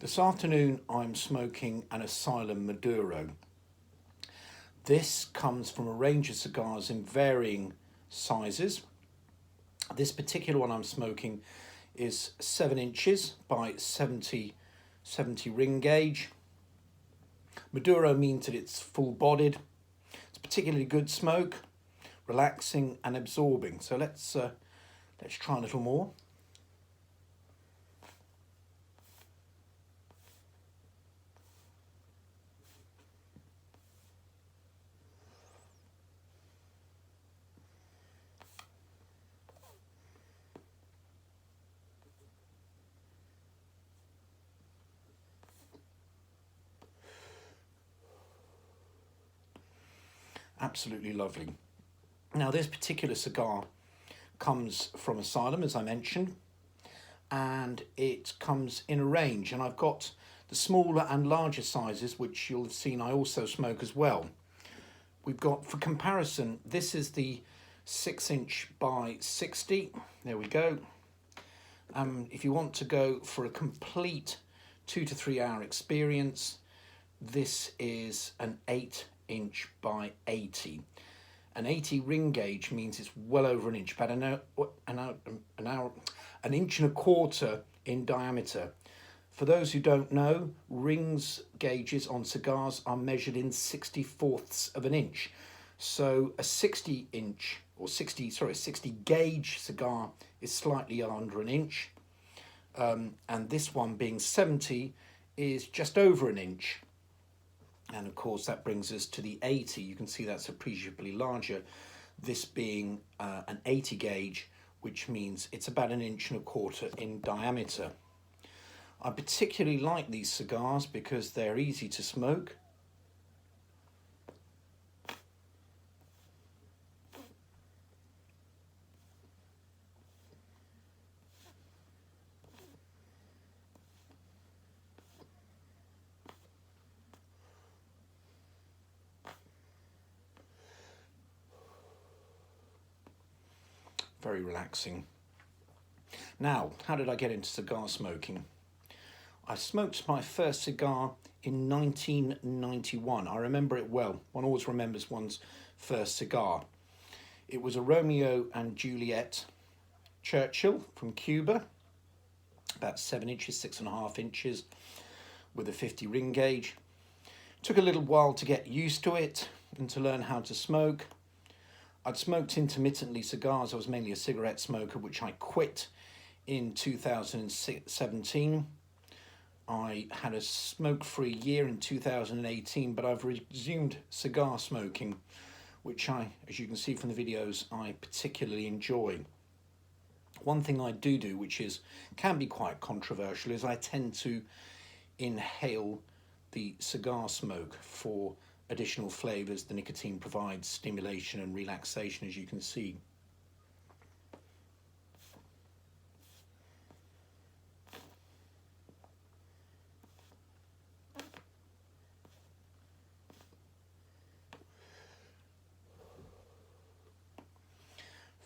This afternoon I'm smoking an Asylum Maduro. This comes from a range of cigars in varying sizes. This particular one I'm smoking is 7 inches by 70 ring gauge. Maduro means that it's full-bodied. It's particularly good smoke, relaxing and absorbing. So let's try a little more. Absolutely lovely. Now this particular cigar comes from Asylum, as I mentioned, and it comes in a range, and I've got the smaller and larger sizes, which you'll have seen I also smoke as well. We've got, for comparison, this is the 6 inch by 60. There we go. If you want to go for a complete 2 to 3 hour experience, this is an 8 inch by 80. An 80 ring gauge means it's well over an inch, about an inch and a quarter in diameter. For those who don't know, rings gauges on cigars are measured in 64ths of an inch. So a 60 gauge cigar is slightly under an inch. And this one being 70 is just over an inch. And of course that brings us to the 80. You can see that's appreciably larger. This being an 80 gauge, which means it's about an inch and a quarter in diameter. I particularly like these cigars because they're easy to smoke. Very relaxing. Now, how did I get into cigar smoking? I smoked my first cigar in 1991. I remember it well. One always remembers one's first cigar. It was a Romeo and Juliet Churchill from Cuba, about 7 inches, 6.5 inches, with a 50 ring gauge. Took a little while to get used to it and to learn how to smoke. I'd smoked intermittently cigars. I was mainly a cigarette smoker, which I quit in 2017. I had a smoke-free year in 2018, but I've resumed cigar smoking, which as you can see from the videos, I particularly enjoy. One thing I do, which can be quite controversial, is I tend to inhale the cigar smoke for additional flavours. The nicotine provides stimulation and relaxation, as you can see.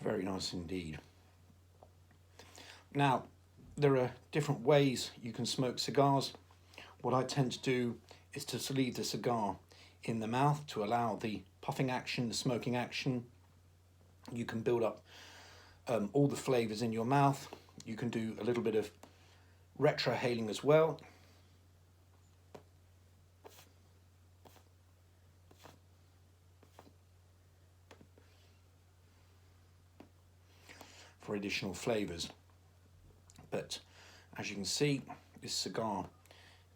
Very nice indeed. Now, there are different ways you can smoke cigars. What I tend to do is to leave the cigar in the mouth to allow the puffing action, the smoking action. You can build up all the flavours in your mouth. You can do a little bit of retrohaling as well. For additional flavours. But as you can see, this cigar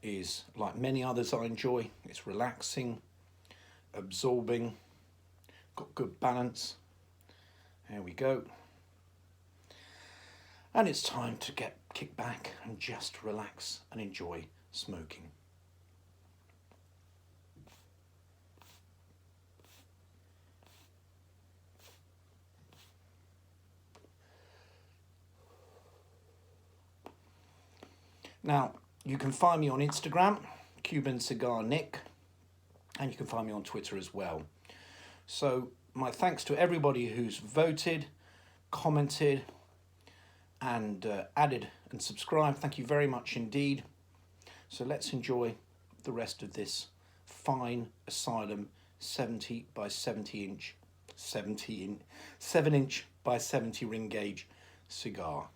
is like many others I enjoy. It's relaxing, absorbing, got good balance. There we go. And it's time to kick back and just relax and enjoy smoking. Now, you can find me on Instagram, Cuban Cigar Nick, and you can find me on Twitter as well. So my thanks to everybody who's voted, commented, and added and subscribed. Thank you very much indeed. So let's enjoy the rest of this fine Asylum 70 by 70 inch 7 inch by 70 ring gauge cigar.